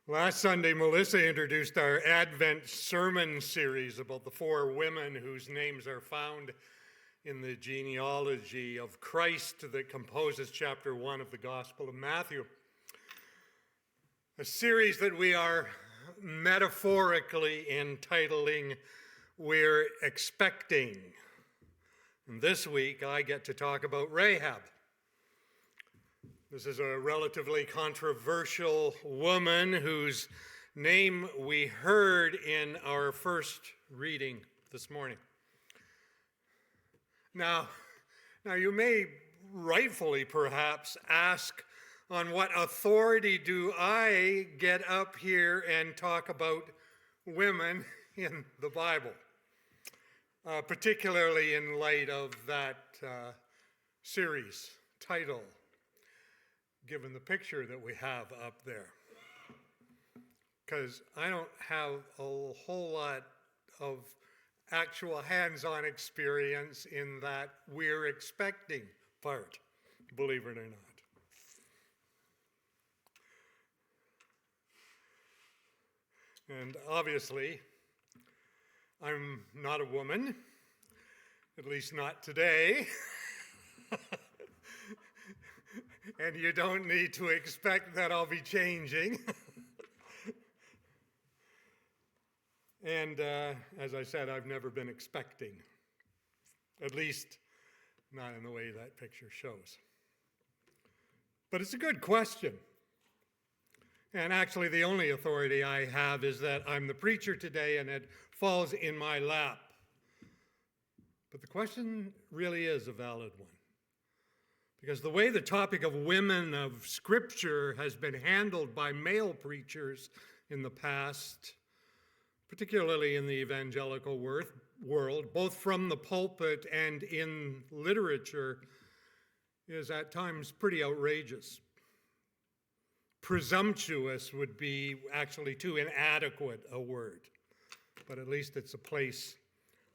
Last Sunday, Melissa introduced our Advent sermon series about the four women whose names are found in the genealogy of Christ that composes chapter 1 of the Gospel of Matthew. A series that we are metaphorically entitling We're Expecting. And this week, I get to talk about Rahab. This is a relatively controversial woman whose name we heard in our first reading this morning. Now you may rightfully perhaps ask, on what authority do I get up here and talk about women in the Bible? Particularly in light of that series title, given the picture that we have up there. Because I don't have a whole lot of actual hands-on experience in that we're expecting part, believe it or not. And obviously, I'm not a woman, at least not today. And you don't need to expect that I'll be changing. And as I said, I've never been expecting, at least not in the way that picture shows. But it's a good question. And actually, the only authority I have is that I'm the preacher today and it falls in my lap. But the question really is a valid one. Because the way the topic of women of Scripture has been handled by male preachers in the past, particularly in the evangelical world, both from the pulpit and in literature, is at times pretty outrageous. Presumptuous would be actually too inadequate a word, but at least it's a place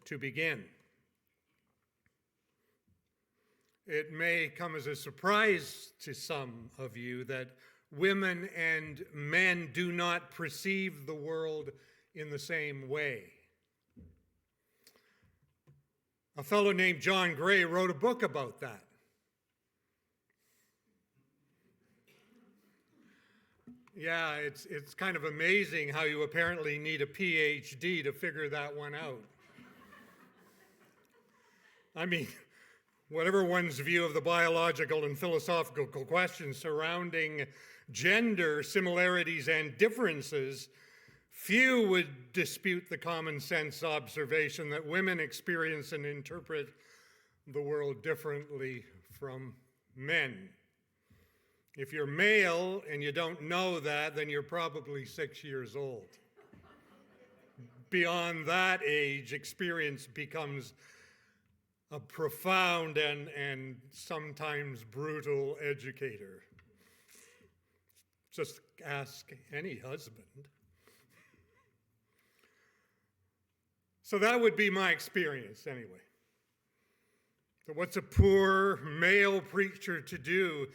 to begin. It may come as a surprise to some of you that women and men do not perceive the world in the same way. A fellow named John Gray wrote a book about that. Yeah, it's kind of amazing how you apparently need a PhD to figure that one out. I mean, whatever one's view of the biological and philosophical questions surrounding gender similarities and differences, few would dispute the common sense observation that women experience and interpret the world differently from men. If you're male and you don't know that, then you're probably 6 years old. Beyond that age, experience becomes a profound and sometimes brutal educator. Just ask any husband. So that would be my experience anyway. So what's a poor male preacher to do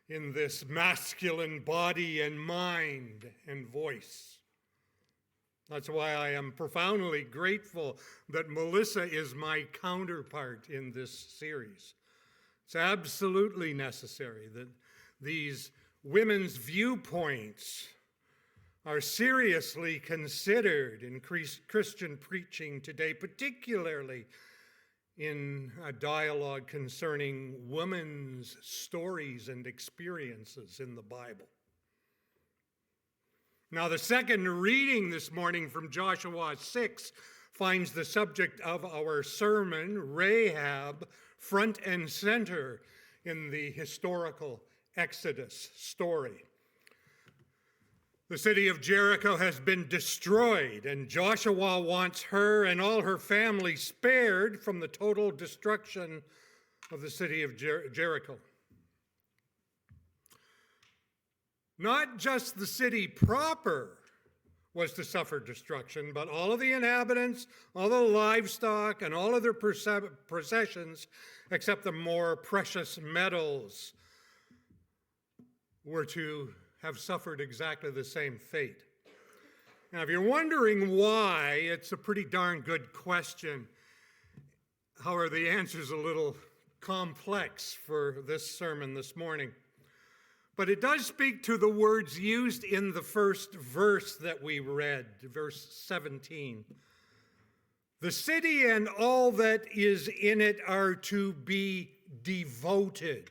in this masculine body and mind and voice? That's why I am profoundly grateful that Melissa is my counterpart in this series. It's absolutely necessary that these women's viewpoints are seriously considered in Christian preaching today, particularly in a dialogue concerning women's stories and experiences in the Bible. Now, the second reading this morning from Joshua 6 finds the subject of our sermon, Rahab, front and center in the historical Exodus story. The city of Jericho has been destroyed, and Joshua wants her and all her family spared from the total destruction of the city of Jericho. Not just the city proper was to suffer destruction, but all of the inhabitants, all the livestock, and all of their possessions, except the more precious metals, were to have suffered exactly the same fate. Now, if you're wondering why, it's a pretty darn good question. However, the answer's a little complex for this sermon this morning. But it does speak to the words used in the first verse that we read, verse 17. The city and all that is in it are to be devoted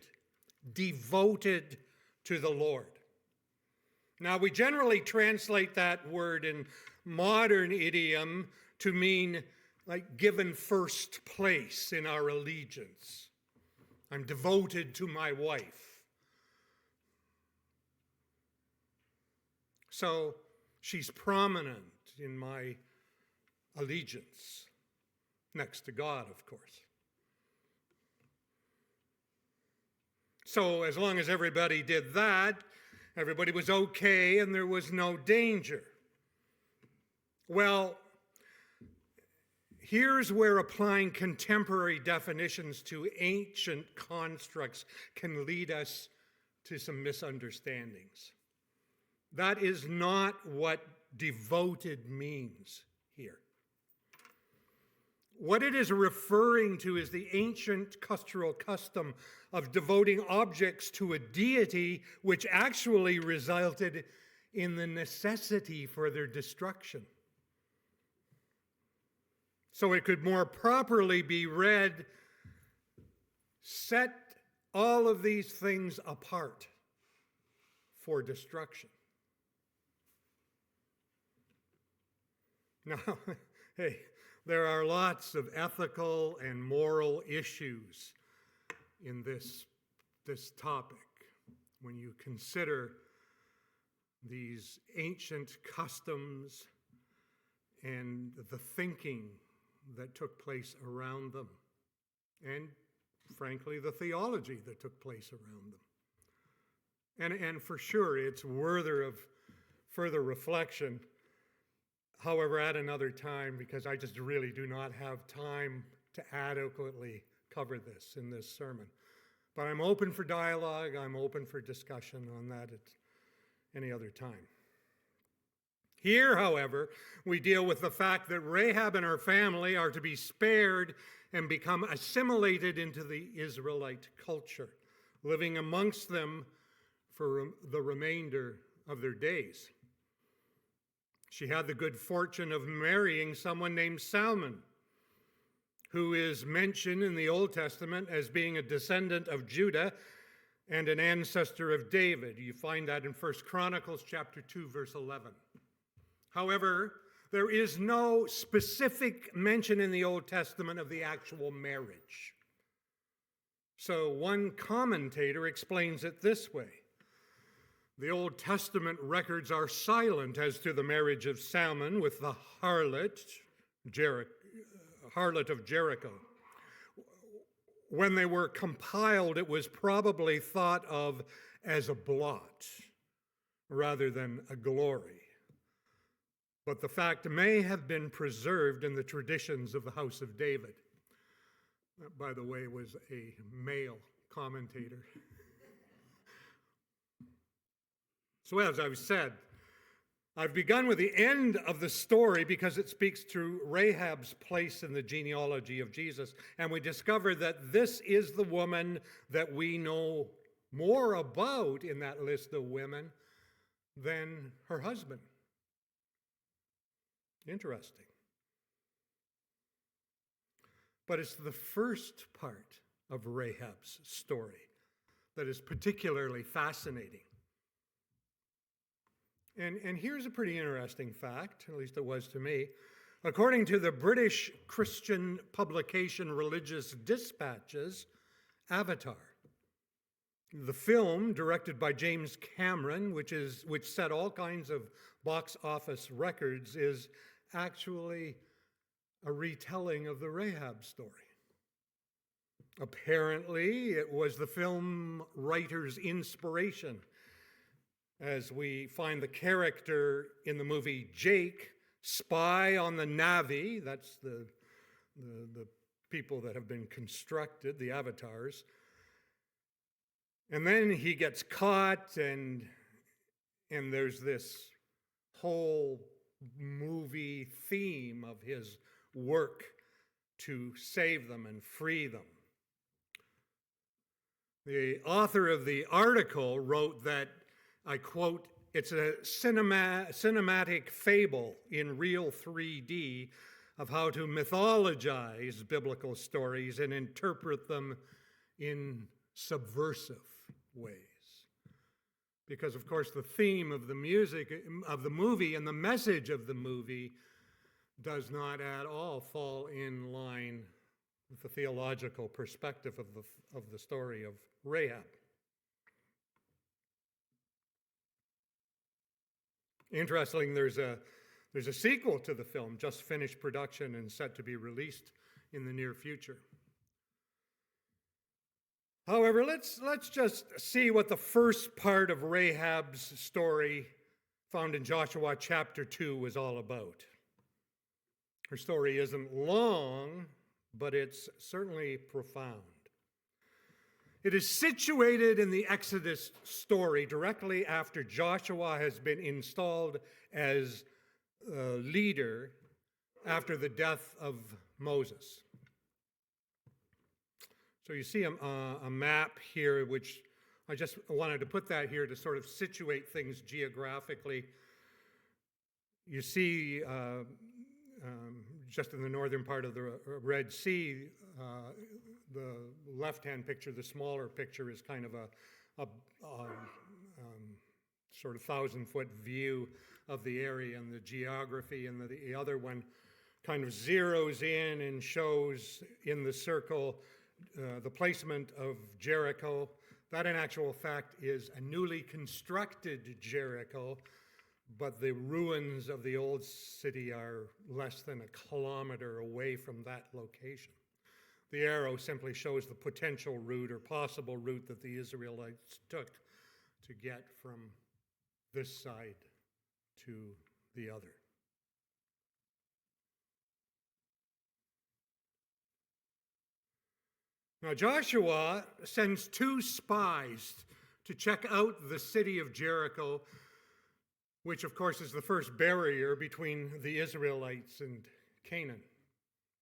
to the Lord. Now, we generally translate that word in modern idiom to mean like given first place in our allegiance. I'm devoted to my wife. So she's prominent in my allegiance, next to God, of course. So as long as everybody did that, everybody was okay and there was no danger. Well, here's where applying contemporary definitions to ancient constructs can lead us to some misunderstandings. That is not what devoted means here. What it is referring to is the ancient cultural custom of devoting objects to a deity, which actually resulted in the necessity for their destruction. So it could more properly be read, set all of these things apart for destruction. Now, hey, there are lots of ethical and moral issues in this topic when you consider these ancient customs and the thinking that took place around them, and frankly, the theology that took place around them. And for sure, it's worthy of further reflection. However, at another time, because I just really do not have time to adequately cover this in this sermon. But I'm open for dialogue, I'm open for discussion on that at any other time. Here, however, we deal with the fact that Rahab and her family are to be spared and become assimilated into the Israelite culture, living amongst them for the remainder of their days. She had the good fortune of marrying someone named Salmon, who is mentioned in the Old Testament as being a descendant of Judah and an ancestor of David. You find that in 1 Chronicles chapter 2, verse 11. However, there is no specific mention in the Old Testament of the actual marriage. So one commentator explains it this way. The Old Testament records are silent as to the marriage of Salmon with the harlot of Jericho. When they were compiled, it was probably thought of as a blot rather than a glory. But the fact may have been preserved in the traditions of the house of David. That, by the way, was a male commentator. So as I've said, I've begun with the end of the story because it speaks to Rahab's place in the genealogy of Jesus. And we discover that this is the woman that we know more about in that list of women than her husband. Interesting. But it's the first part of Rahab's story that is particularly fascinating. And here's a pretty interesting fact, at least it was to me. According to the British Christian publication Religious Dispatches, Avatar, the film directed by James Cameron, which set all kinds of box office records, is actually a retelling of the Rahab story. Apparently, it was the film writer's inspiration, as we find the character in the movie Jake spy on the Na'vi, that's the people that have been constructed, the avatars. And then he gets caught and And there's this whole movie theme of his work to save them and free them. The author of the article wrote that, I quote, "It's a cinematic fable in real 3D of how to mythologize biblical stories and interpret them in subversive ways." Because, of course, the theme of the movie and the message of the movie does not at all fall in line with the theological perspective of the story of Rahab. Interesting, there's a sequel to the film, just finished production and set to be released in the near future. However, let's just see what the first part of Rahab's story found in Joshua chapter 2 was all about. Her story isn't long, but it's certainly profound. It is situated in the Exodus story directly after Joshua has been installed as leader after the death of Moses. So you see a map here, which I just wanted to put that here to sort of situate things geographically. You see just in the northern part of the Red Sea, the left-hand picture, the smaller picture, is kind of a sort of 1,000-foot view of the area and the geography, and the other one kind of zeroes in and shows in the circle the placement of Jericho. That, in actual fact, is a newly constructed Jericho, but the ruins of the old city are less than a kilometer away from that location. The arrow simply shows the potential route or possible route that the Israelites took to get from this side to the other. Now, Joshua sends 2 spies to check out the city of Jericho, which, of course, is the first barrier between the Israelites and Canaan.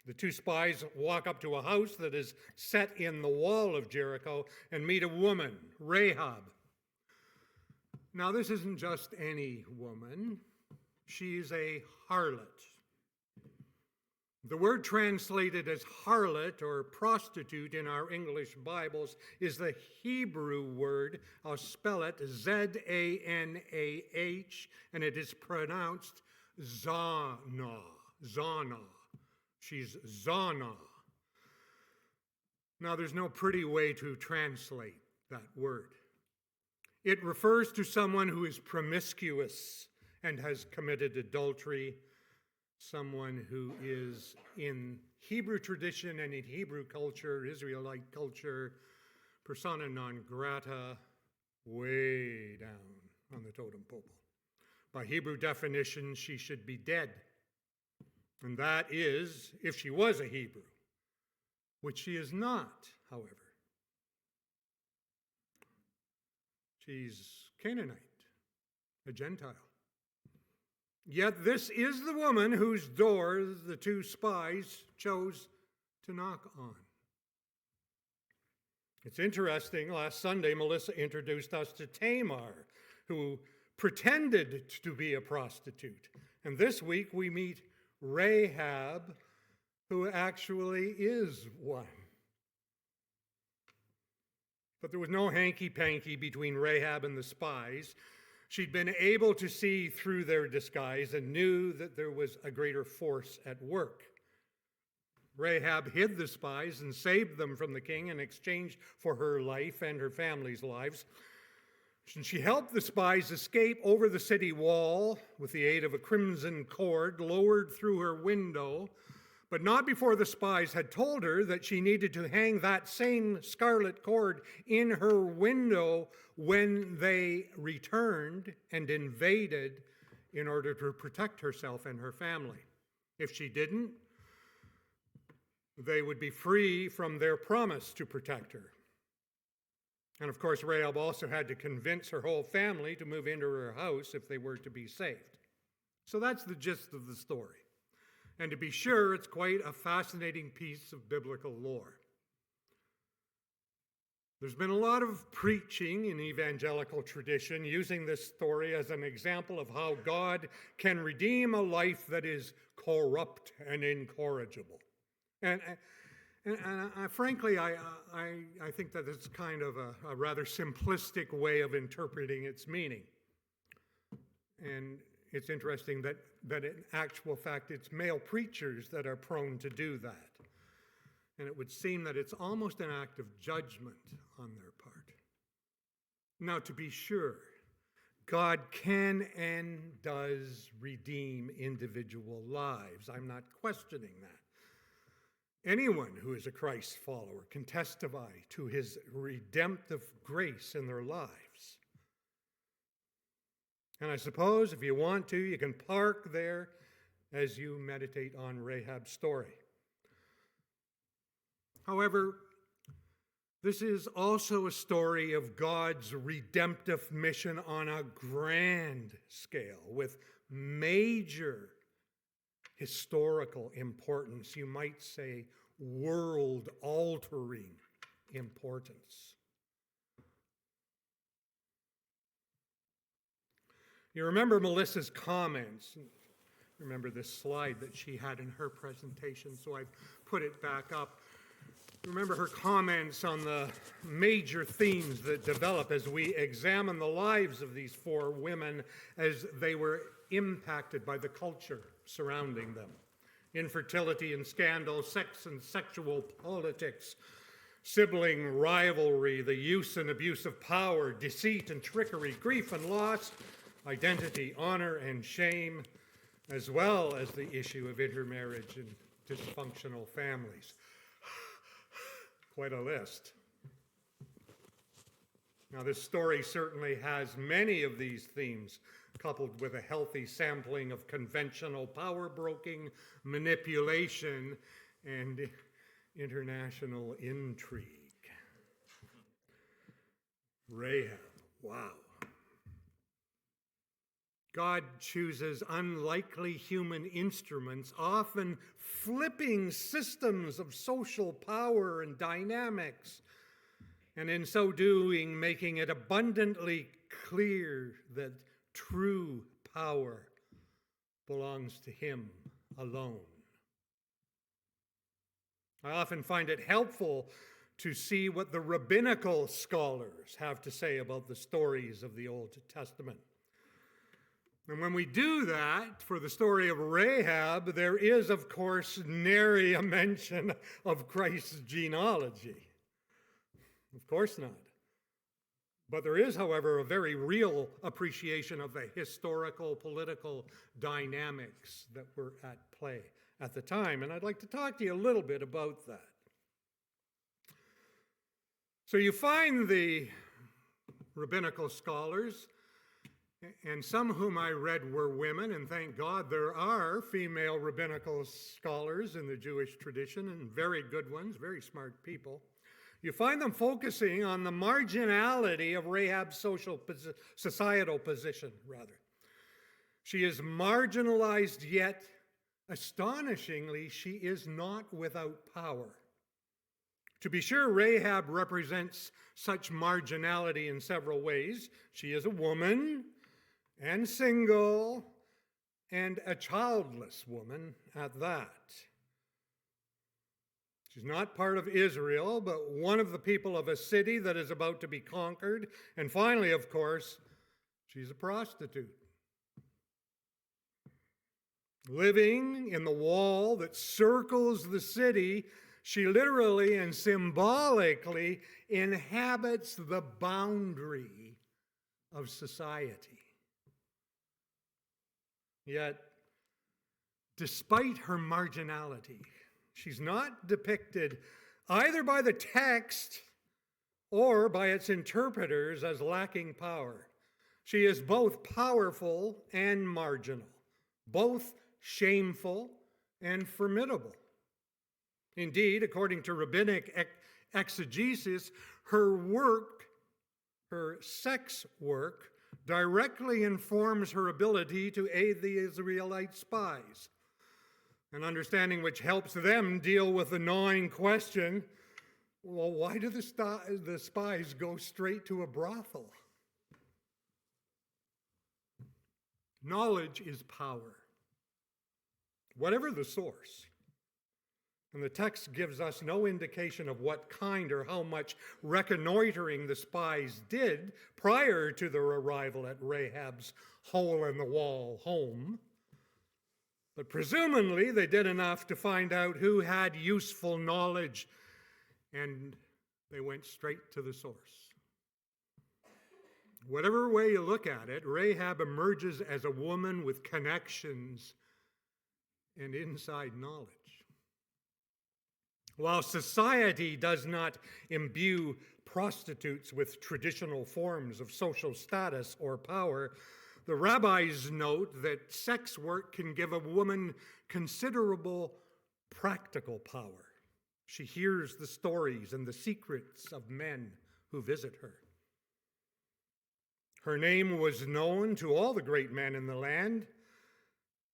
The 2 spies walk up to a house that is set in the wall of Jericho and meet a woman, Rahab. Now, this isn't just any woman. She's a harlot. The word translated as harlot or prostitute in our English Bibles is the Hebrew word. I'll spell it Zanah, and it is pronounced Zana. Zana. She's Zana. Now, there's no pretty way to translate that word. It refers to someone who is promiscuous and has committed adultery, someone who is in Hebrew tradition and in Hebrew culture, Israelite culture, persona non grata, way down on the totem pole. By Hebrew definition, she should be dead. And that is, if she was a Hebrew, which she is not, however. She's Canaanite, a Gentile. Yet this is the woman whose door the 2 spies chose to knock on. It's interesting, last Sunday, Melissa introduced us to Tamar, who pretended to be a prostitute. And this week we meet Rahab, who actually is one. But there was no hanky-panky between Rahab and the spies. She'd been able to see through their disguise and knew that there was a greater force at work. Rahab hid the spies and saved them from the king in exchange for her life and her family's lives. And she helped the spies escape over the city wall with the aid of a crimson cord lowered through her window, but not before the spies had told her that she needed to hang that same scarlet cord in her window when they returned and invaded in order to protect herself and her family. If she didn't, they would be free from their promise to protect her. And of course, Rahab also had to convince her whole family to move into her house if they were to be saved. So that's the gist of the story. And to be sure, it's quite a fascinating piece of biblical lore. There's been a lot of preaching in evangelical tradition using this story as an example of how God can redeem a life that is corrupt and incorrigible. And frankly, I think that it's kind of a rather simplistic way of interpreting its meaning. And it's interesting that in actual fact, it's male preachers that are prone to do that. And it would seem that it's almost an act of judgment on their part. Now, to be sure, God can and does redeem individual lives. I'm not questioning that. Anyone who is a Christ follower can testify to his redemptive grace in their lives. And I suppose if you want to, you can park there as you meditate on Rahab's story. However, this is also a story of God's redemptive mission on a grand scale with major historical importance, you might say world-altering importance. You remember Melissa's comments. Remember this slide that she had in her presentation, so I've put it back up. Remember her comments on the major themes that develop as we examine the lives of these four women as they were impacted by the culture surrounding them. Infertility and scandal, sex and sexual politics, sibling rivalry, the use and abuse of power, deceit and trickery, grief and loss, identity, honor and shame, as well as the issue of intermarriage and dysfunctional families. Quite a list. Now, this story certainly has many of these themes, coupled with a healthy sampling of conventional power broking, manipulation, and international intrigue. Rahab, wow. God chooses unlikely human instruments, often flipping systems of social power and dynamics, and in so doing, making it abundantly clear that true power belongs to Him alone. I often find it helpful to see what the rabbinical scholars have to say about the stories of the Old Testament. And when we do that, for the story of Rahab, there is, of course, nary a mention of Christ's genealogy. Of course not. But there is, however, a very real appreciation of the historical, political dynamics that were at play at the time. And I'd like to talk to you a little bit about that. So you find the rabbinical scholars, and some whom I read were women, and thank God there are female rabbinical scholars in the Jewish tradition, and very good ones, very smart people. You find them focusing on the marginality of Rahab's societal position, rather. She is marginalized, yet, astonishingly, she is not without power. To be sure, Rahab represents such marginality in several ways. She is a woman, and single, and a childless woman at that. She's not part of Israel, but one of the people of a city that is about to be conquered. And finally, of course, she's a prostitute. Living in the wall that circles the city, she literally and symbolically inhabits the boundary of society. Yet, despite her marginality, she's not depicted either by the text or by its interpreters as lacking power. She is both powerful and marginal, both shameful and formidable. Indeed, according to rabbinic exegesis, her work her sex work directly informs her ability to aid the Israelite spies. An understanding which helps them deal with the gnawing question, well, why do the spies go straight to a brothel? Knowledge is power, whatever the source. And the text gives us no indication of what kind or how much reconnoitering the spies did prior to their arrival at Rahab's hole-in-the-wall home. But presumably they did enough to find out who had useful knowledge, and they went straight to the source. Whatever way you look at it, Rahab emerges as a woman with connections and inside knowledge. While society does not imbue prostitutes with traditional forms of social status or power, the rabbis note that sex work can give a woman considerable practical power. She hears the stories and the secrets of men who visit her. Her name was known to all the great men in the land,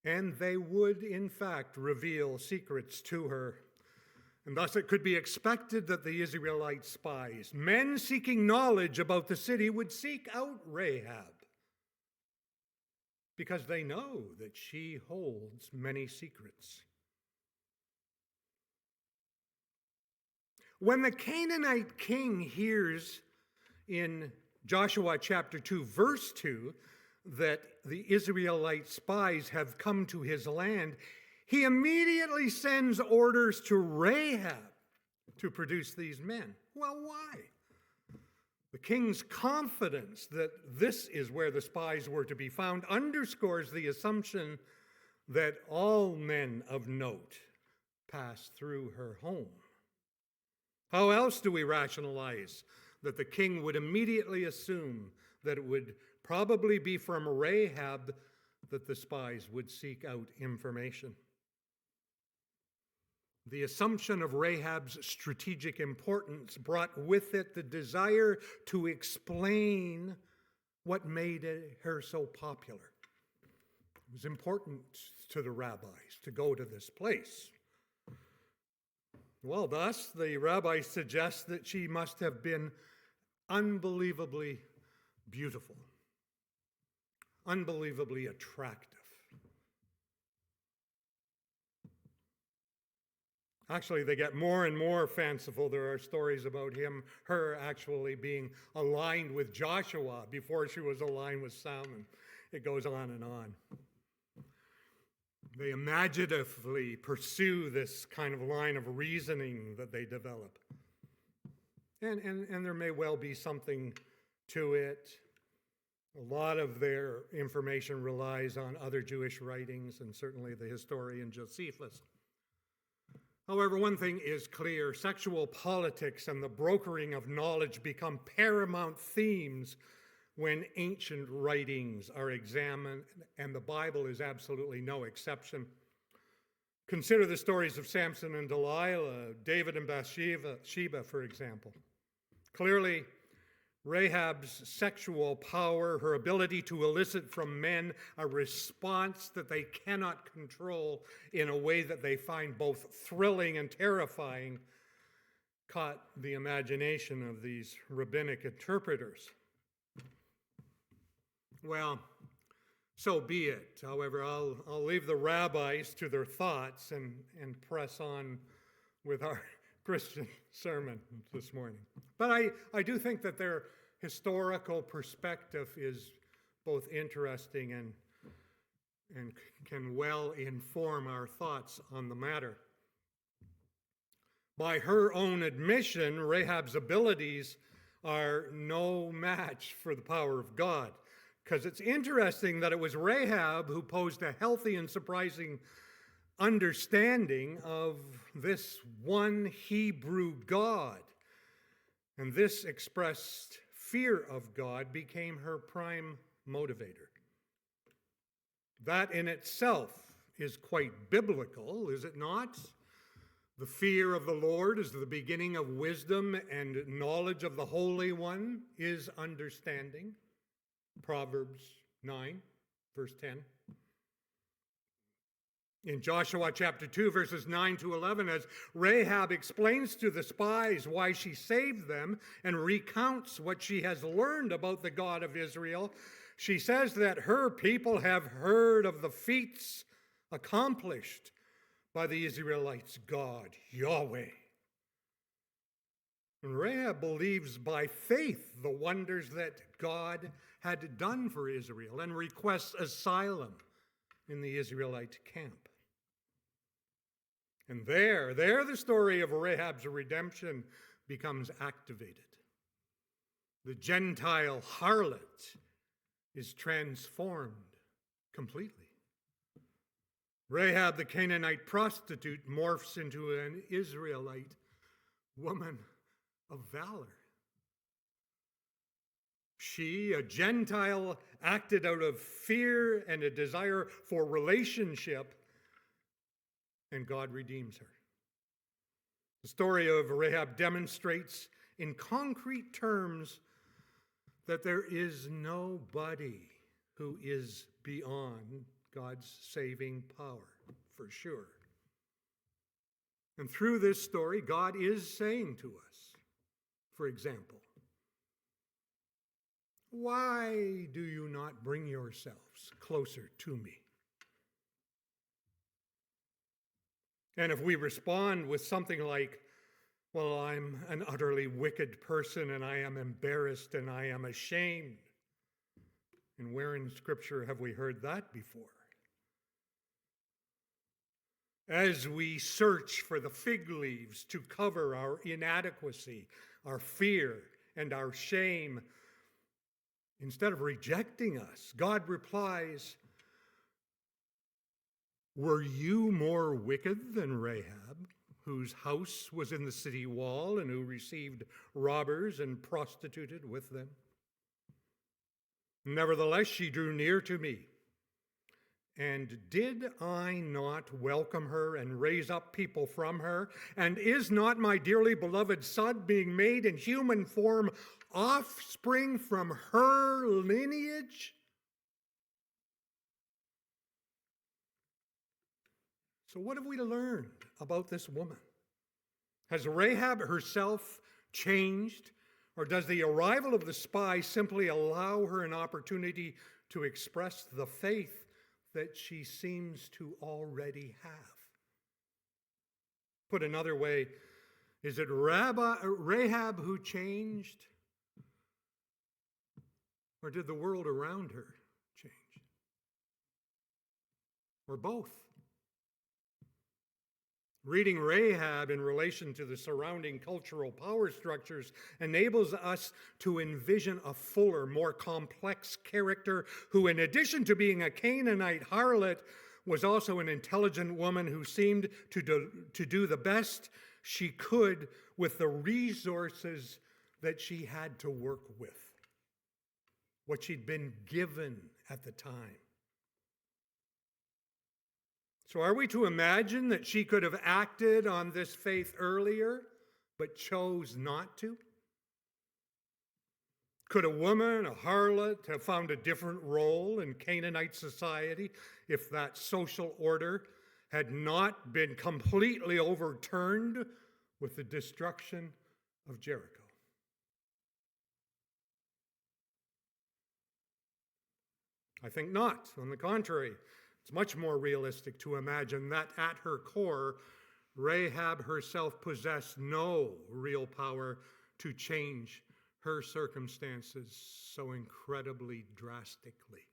and they would, in fact, reveal secrets to her. And thus it could be expected that the Israelite spies, men seeking knowledge about the city, would seek out Rahab, because they know that she holds many secrets. When the Canaanite king hears in Joshua chapter 2, verse 2, that the Israelite spies have come to his land, he immediately sends orders to Rahab to produce these men. Well, why? The king's confidence that this is where the spies were to be found underscores the assumption that all men of note pass through her home. How else do we rationalize that the king would immediately assume that it would probably be from Rahab that the spies would seek out information? The assumption of Rahab's strategic importance brought with it the desire to explain what made her so popular. It was important to the rabbis to go to this place. Well, thus, the rabbis suggest that she must have been unbelievably beautiful, unbelievably attractive. Actually, they get more and more fanciful. There are stories about her actually being aligned with Joshua before she was aligned with Salmon. It goes on and on. They imaginatively pursue this kind of line of reasoning that they develop. And there may well be something to it. A lot of their information relies on other Jewish writings, and certainly the historian Josephus. However, one thing is clear: sexual politics and the brokering of knowledge become paramount themes when ancient writings are examined, and the Bible is absolutely no exception. Consider the stories of Samson and Delilah, David and Bathsheba, for example. Clearly, Rahab's sexual power, her ability to elicit from men a response that they cannot control in a way that they find both thrilling and terrifying, caught the imagination of these rabbinic interpreters. Well, so be it. However, I'll leave the rabbis to their thoughts and press on with our Christian sermon this morning. But I do think that their historical perspective is both interesting and can well inform our thoughts on the matter. By her own admission, Rahab's abilities are no match for the power of God, because it's interesting that it was Rahab who posed a healthy and surprising understanding of this one Hebrew God. And this expressed fear of God became her prime motivator. That in itself is quite biblical, is it not? The fear of the Lord is the beginning of wisdom, and knowledge of the Holy One is understanding. Proverbs 9, verse 10. In Joshua chapter 2, verses 9 to 11, as Rahab explains to the spies why she saved them and recounts what she has learned about the God of Israel, she says that her people have heard of the feats accomplished by the Israelites' God, Yahweh. And Rahab believes by faith the wonders that God had done for Israel and requests asylum in the Israelite camp. And there the story of Rahab's redemption becomes activated. The Gentile harlot is transformed completely. Rahab, the Canaanite prostitute, morphs into an Israelite woman of valor. She, a Gentile, acted out of fear and a desire for relationship, and God redeems her. The story of Rahab demonstrates in concrete terms that there is nobody who is beyond God's saving power, for sure. And through this story, God is saying to us, for example, why do you not bring yourselves closer to me? And if we respond with something like, well, I'm an utterly wicked person and I am embarrassed and I am ashamed. And where in Scripture have we heard that before? As we search for the fig leaves to cover our inadequacy, our fear, and our shame, instead of rejecting us, God replies, were you more wicked than Rahab, whose house was in the city wall and who received robbers and prostituted with them? Nevertheless, she drew near to me. And did I not welcome her and raise up people from her? And is not my dearly beloved son, being made in human form, offspring from her lineage? So what have we learned about this woman? Has Rahab herself changed, or does the arrival of the spy simply allow her an opportunity to express the faith that she seems to already have? Put another way, is it Rahab who changed, or did the world around her change? Or both? Reading Rahab in relation to the surrounding cultural power structures enables us to envision a fuller, more complex character who, in addition to being a Canaanite harlot, was also an intelligent woman who seemed to do the best she could with the resources that she had to work with, what she'd been given at the time. So are we to imagine that she could have acted on this faith earlier, but chose not to? Could a woman, a harlot, have found a different role in Canaanite society if that social order had not been completely overturned with the destruction of Jericho? I think not. On the contrary, it's much more realistic to imagine that at her core, Rahab herself possessed no real power to change her circumstances so incredibly drastically.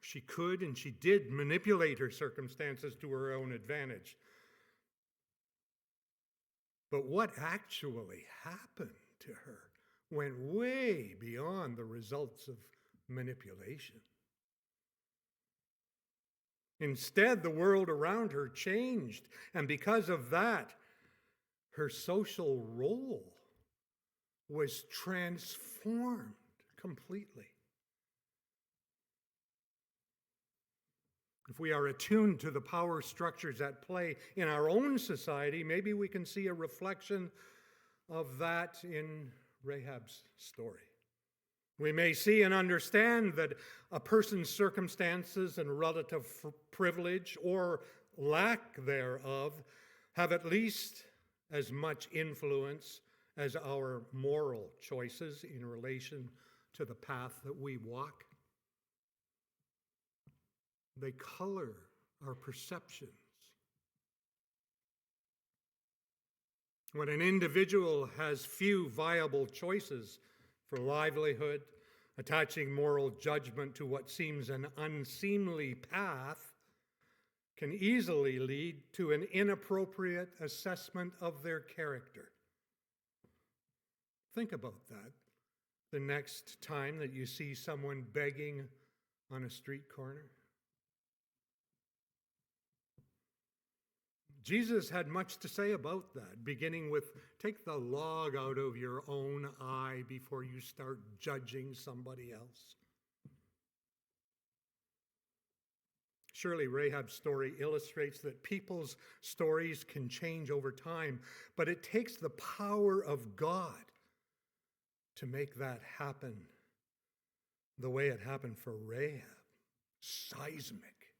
She could and she did manipulate her circumstances to her own advantage. But what actually happened to her went way beyond the results of manipulation. Instead, the world around her changed, and because of that, her social role was transformed completely. If we are attuned to the power structures at play in our own society, maybe we can see a reflection of that in Rahab's story. We may see and understand that a person's circumstances and relative privilege or lack thereof have at least as much influence as our moral choices in relation to the path that we walk. They color our perceptions. When an individual has few viable choices for livelihood, attaching moral judgment to what seems an unseemly path can easily lead to an inappropriate assessment of their character. Think about that the next time that you see someone begging on a street corner. Jesus had much to say about that, beginning with, take the log out of your own eye before you start judging somebody else. Surely Rahab's story illustrates that people's stories can change over time, but it takes the power of God to make that happen the way it happened for Rahab. Seismic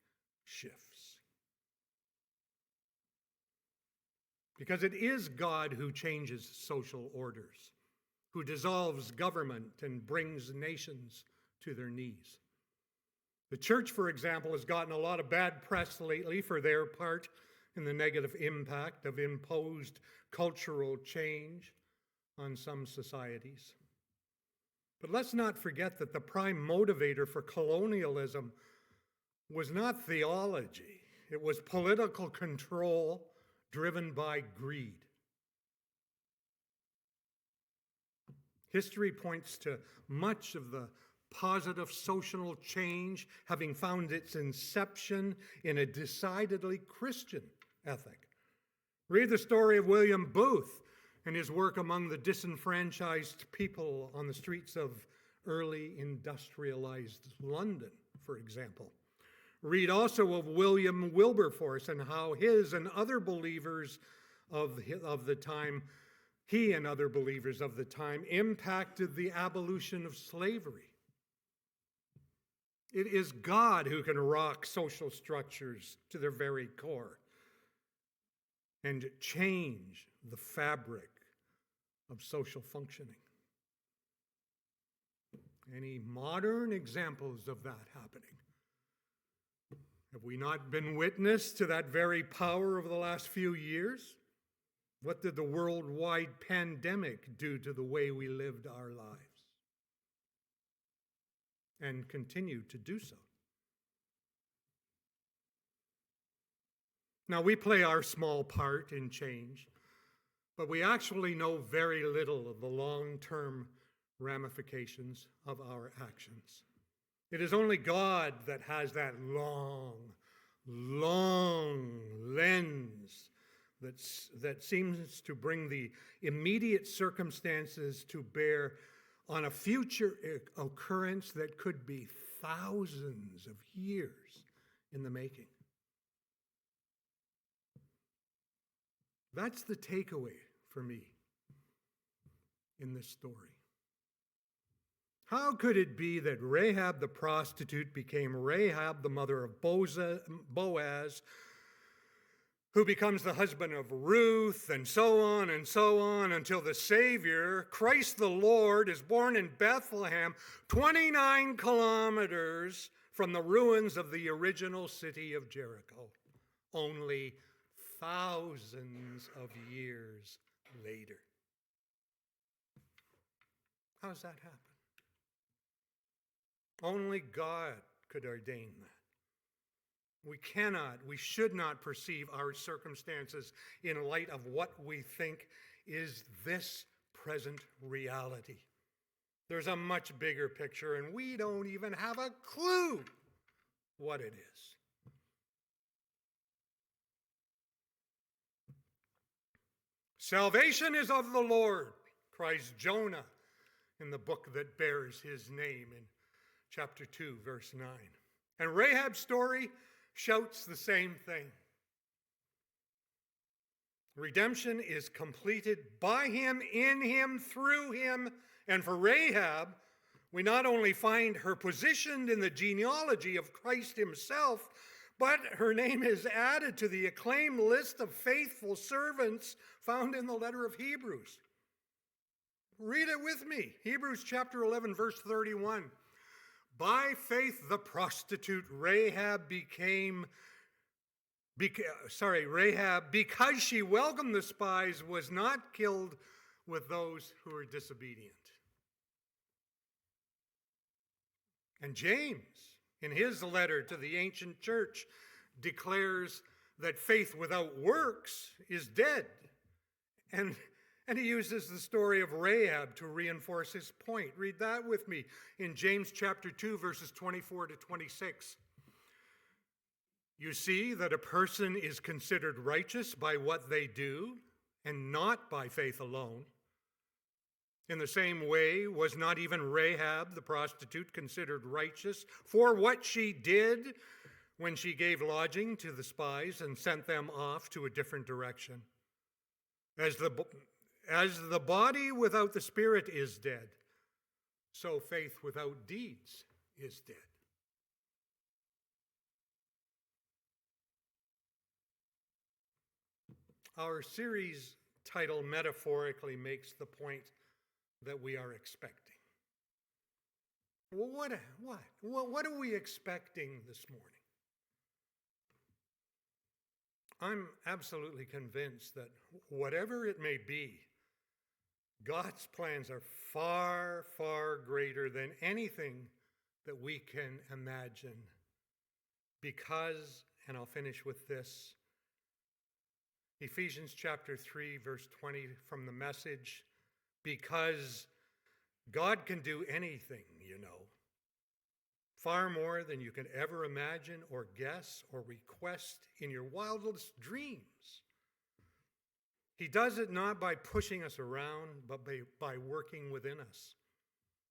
shifts. Because it is God who changes social orders, who dissolves government and brings nations to their knees. The church, for example, has gotten a lot of bad press lately for their part in the negative impact of imposed cultural change on some societies. But let's not forget that the prime motivator for colonialism was not theology. It was political control driven by greed. History points to much of the positive social change having found its inception in a decidedly Christian ethic. Read the story of William Booth and his work among the disenfranchised people on the streets of early industrialized London, for example. Read also of William Wilberforce and how his and other believers of the time, he and other believers of the time, impacted the abolition of slavery. It is God who can rock social structures to their very core and change the fabric of social functioning. Any modern examples of that happening? Have we not been witness to that very power over the last few years? What did the worldwide pandemic do to the way we lived our lives? And continue to do so. Now, we play our small part in change, but we actually know very little of the long-term ramifications of our actions. It is only God that has that long lens that seems to bring the immediate circumstances to bear on a future occurrence that could be thousands of years in the making. That's the takeaway for me in this story. How could it be that Rahab the prostitute became Rahab, the mother of Boaz, who becomes the husband of Ruth, and so on until the Savior, Christ the Lord, is born in Bethlehem, 29 kilometers from the ruins of the original city of Jericho, only thousands of years later? How does that happen? Only God could ordain that. We should not perceive our circumstances in light of what we think is this present reality. There's a much bigger picture, and we don't even have a clue what it is. Salvation is of the Lord, cries Jonah in the book that bears his name in chapter 2, verse 9. And Rahab's story shouts the same thing. Redemption is completed by him, in him, through him. And for Rahab, we not only find her positioned in the genealogy of Christ himself, but her name is added to the acclaimed list of faithful servants found in the letter of Hebrews. Read it with me. Hebrews chapter 11, verse 31. By faith, the prostitute Rahab, because she welcomed the spies, was not killed with those who were disobedient. And James, in his letter to the ancient church, declares that faith without works is dead. And he uses the story of Rahab to reinforce his point. Read that with me in James chapter 2, verses 24 to 26. You see that a person is considered righteous by what they do and not by faith alone. In the same way, was not even Rahab the prostitute considered righteous for what she did when she gave lodging to the spies and sent them off to a different direction? As the body without the spirit is dead, so faith without deeds is dead. Our series title metaphorically makes the point that we are expecting. Well, what are we expecting this morning? I'm absolutely convinced that whatever it may be, God's plans are far, far greater than anything that we can imagine. Because, and I'll finish with this, Ephesians chapter 3, verse 20 from the Message, because God can do anything, far more than you can ever imagine or guess or request in your wildest dreams. He does it not by pushing us around, but by working within us,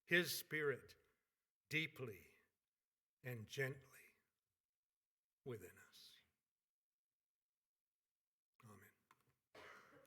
his Spirit deeply and gently within us.